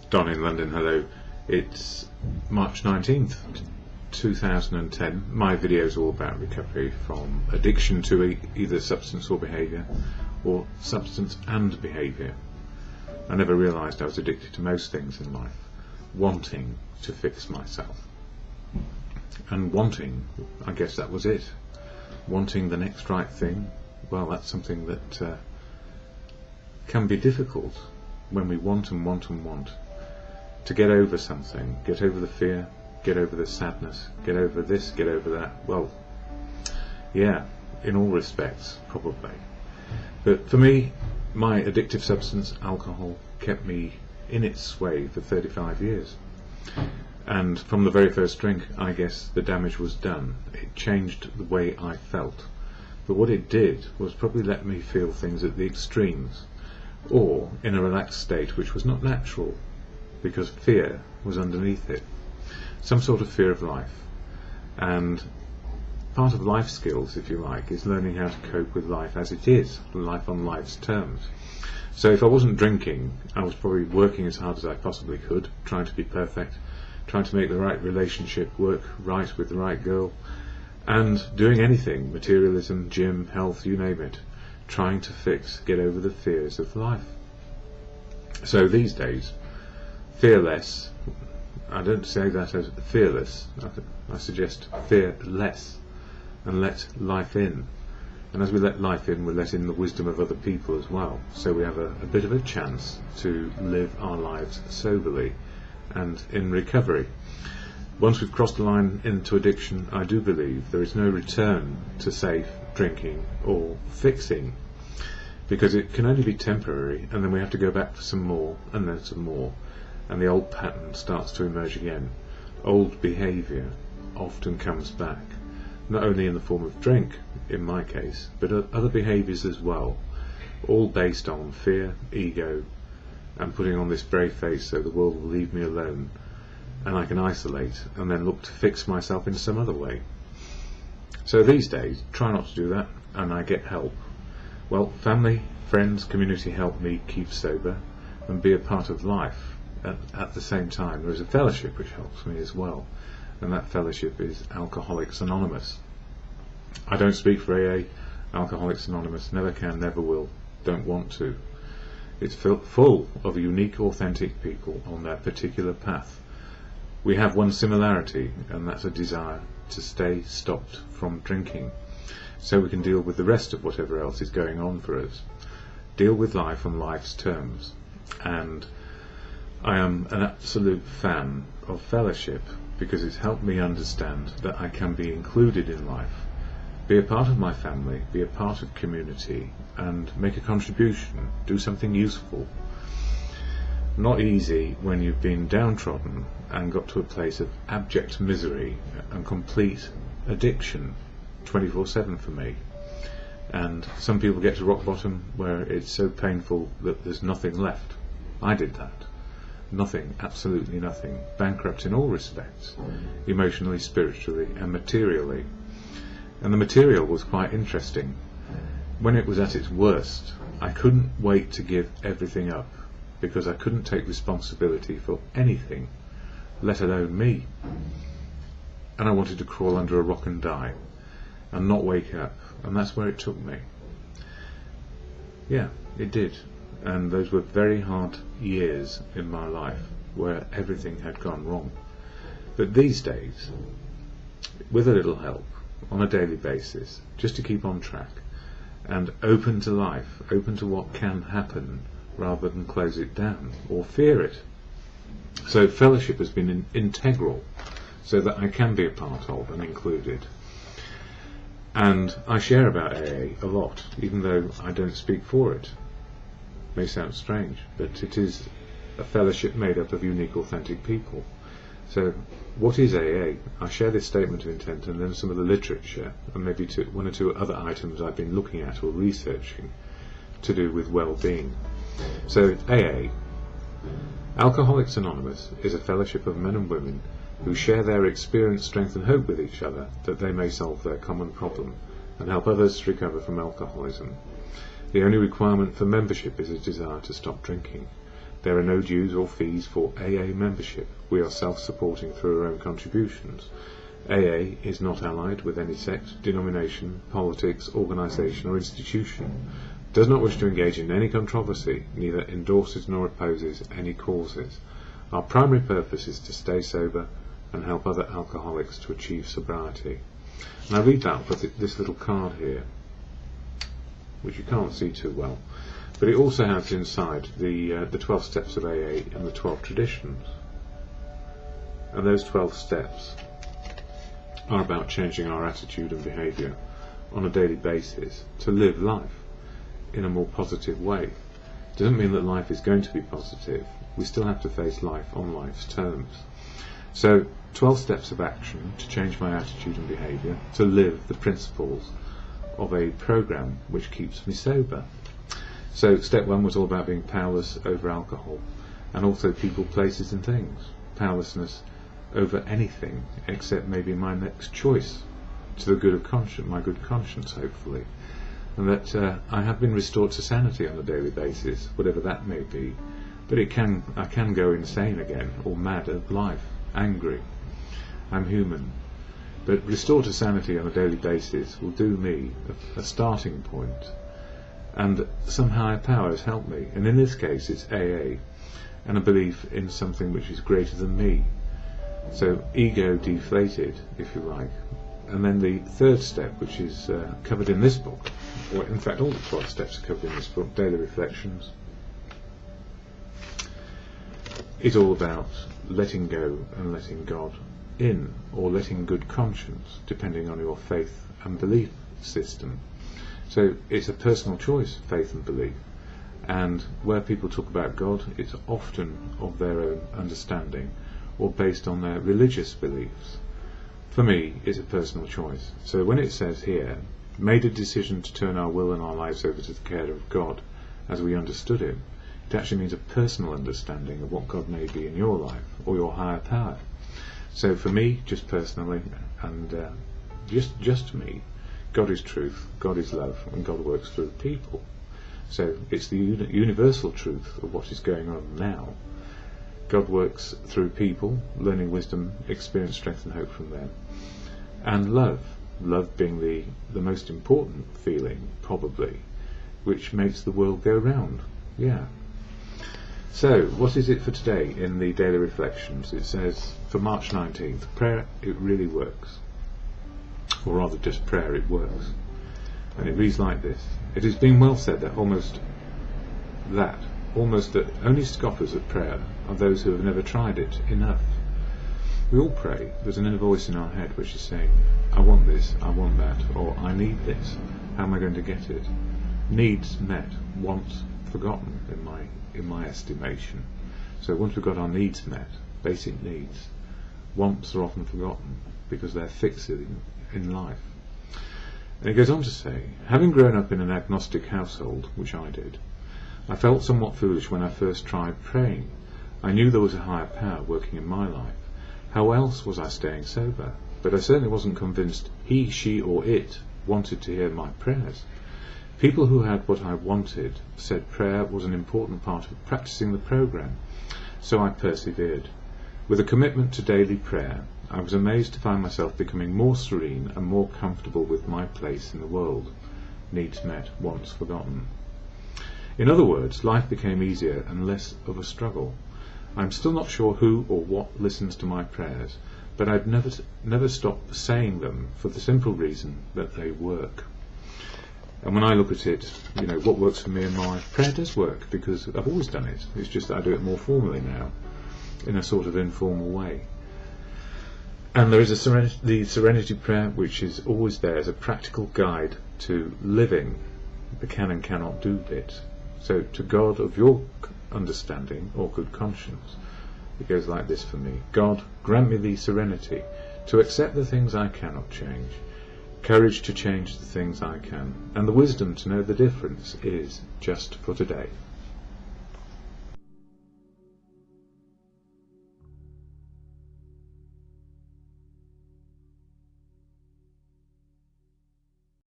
Don in London, hello. It's March 19th, 2010. My video is all about recovery from addiction to either substance or behaviour, or substance and behaviour. I never realised I was addicted to most things in life, wanting to fix myself. And wanting, I guess that was it. Wanting the next right thing, well, that's something that can be difficult when we want and want and want. To get over something, get over the fear, get over the sadness, get over this, get over that, well, yeah, in all respects, probably. But for me, my addictive substance, alcohol, kept me in its sway for 35 years. And from the very first drink, I guess the damage was done. It changed the way I felt. But what it did was probably let me feel things at the extremes, or in a relaxed state which was not natural, because fear was underneath it. Some sort of fear of life. And part of life skills, if you like, is learning how to cope with life as it is, life on life's terms. So if I wasn't drinking, I was probably working as hard as I possibly could, trying to be perfect, trying to make the right relationship work right with the right girl, and doing anything, materialism, gym, health, you name it, trying to get over the fears of life. So these days, fearless, I don't say that as fearless, I suggest fear less, and let life in. And as we let life in, we let in the wisdom of other people as well, so we have a bit of a chance to live our lives soberly and in recovery. Once we've crossed the line into addiction, I do believe there is no return to safe drinking or fixing, because it can only be temporary, and then we have to go back for some more, and then some more, and the old pattern starts to emerge again. Old behaviour often comes back, not only in the form of drink, in my case, but other behaviours as well, all based on fear, ego, and putting on this brave face so the world will leave me alone, and I can isolate and then look to fix myself in some other way. So these days, try not to do that, and I get help. Well, family, friends, community help me keep sober and be a part of life. At the same time, there is a fellowship which helps me as well, and that fellowship is Alcoholics Anonymous. I don't speak for AA. Alcoholics Anonymous never can, never will, don't want to. It's full of unique, authentic people on their particular path. We have one similarity, and that's a desire to stay stopped from drinking, so we can deal with the rest of whatever else is going on for us. Deal with life on life's terms. And I am an absolute fan of fellowship, because it's helped me understand that I can be included in life, be a part of my family, be a part of community, and make a contribution, do something useful. Not easy when you've been downtrodden and got to a place of abject misery and complete addiction, 24/7 for me. And some people get to rock bottom where it's so painful that there's nothing left. I did that. Nothing, absolutely nothing. Bankrupt in all respects, emotionally, spiritually, and materially. And the material was quite interesting. When it was at its worst, I couldn't wait to give everything up, because I couldn't take responsibility for anything, let alone me. And I wanted to crawl under a rock and die, and not wake up, and that's where it took me. Yeah, it did. And those were very hard years in my life, where everything had gone wrong. But these days, with a little help, on a daily basis, just to keep on track, and open to life, open to what can happen, rather than close it down, or fear it. So fellowship has been integral, so that I can be a part of and included. And I share about AA a lot, even though I don't speak for it. May sound strange, but it is a fellowship made up of unique, authentic people. So what is AA? I share this statement of intent and then some of the literature, and maybe one or two other items I've been looking at or researching to do with well-being. So AA, Alcoholics Anonymous, is a fellowship of men and women who share their experience, strength and hope with each other, that they may solve their common problem and help others to recover from alcoholism. The only requirement for membership is a desire to stop drinking. There are no dues or fees for AA membership. We are self-supporting through our own contributions. AA is not allied with any sect, denomination, politics, organisation or institution. Does not wish to engage in any controversy, neither endorses nor opposes any causes. Our primary purpose is to stay sober and help other alcoholics to achieve sobriety. And I read that with this little card here, which you can't see too well, but it also has inside the 12 steps of AA and the 12 traditions. And those 12 steps are about changing our attitude and behaviour on a daily basis to live life in a more positive way. It doesn't mean that life is going to be positive. We still have to face life on life's terms. So 12 steps of action to change my attitude and behaviour, to live the principles of a programme which keeps me sober. So step 1 was all about being powerless over alcohol, and also people, places and things. Powerlessness over anything except maybe my next choice, to the good of conscience, my good conscience hopefully. And that I have been restored to sanity on a daily basis, whatever that may be. But I can go insane again, or mad at life, angry. I'm human. But restored to sanity on a daily basis will do me a starting point. And some higher power has helped me. And in this case it's AA, and a belief in something which is greater than me. So ego deflated, if you like. And then the third step, which is covered in this book, or in fact all the 12 steps are covered in this book, Daily Reflections, is all about letting go and letting God in, or letting good conscience, depending on your faith and belief system. So it's a personal choice, faith and belief. And where people talk about God, it's often of their own understanding or based on their religious beliefs. For me, it's a personal choice. So when it says here, made a decision to turn our will and our lives over to the care of God as we understood Him, it actually means a personal understanding of what God may be in your life, or your higher power. So for me, just personally, and just me, God is truth, God is love, and God works through people. So it's the universal truth of what is going on now. God works through people, learning wisdom, experience, strength and hope from them. And love being the most important feeling, probably, which makes the world go round. Yeah. So, what is it for today in the Daily Reflections? It says, for March 19th, prayer, it really works. Or rather, just prayer, it works. And it reads like this. It has been well said that almost that only scoffers at prayer are those who have never tried it enough. We all pray. There's an inner voice in our head which is saying, I want this, I want that, or I need this. How am I going to get it? Needs met, wants forgotten in my estimation. So once we've got our needs met, basic needs, wants are often forgotten because they're fixed in life. And it goes on to say, having grown up in an agnostic household, which I did, I felt somewhat foolish when I first tried praying. I knew there was a higher power working in my life. How else was I staying sober? But I certainly wasn't convinced he, she or it wanted to hear my prayers. People who had what I wanted said prayer was an important part of practicing the program. So I persevered. With a commitment to daily prayer, I was amazed to find myself becoming more serene and more comfortable with my place in the world. Needs met, wants forgotten. In other words, life became easier and less of a struggle. I'm still not sure who or what listens to my prayers, but I've never stopped saying them for the simple reason that they work. And when I look at it, what works for me in my life, prayer does work, because I've always done it. It's just that I do it more formally now, in a sort of informal way. And there is the Serenity Prayer, which is always there as a practical guide to living the can and cannot do bit. So to God of your understanding or good conscience, it goes like this for me. God, grant me the serenity to accept the things I cannot change, courage to change the things I can, and the wisdom to know the difference is just for today.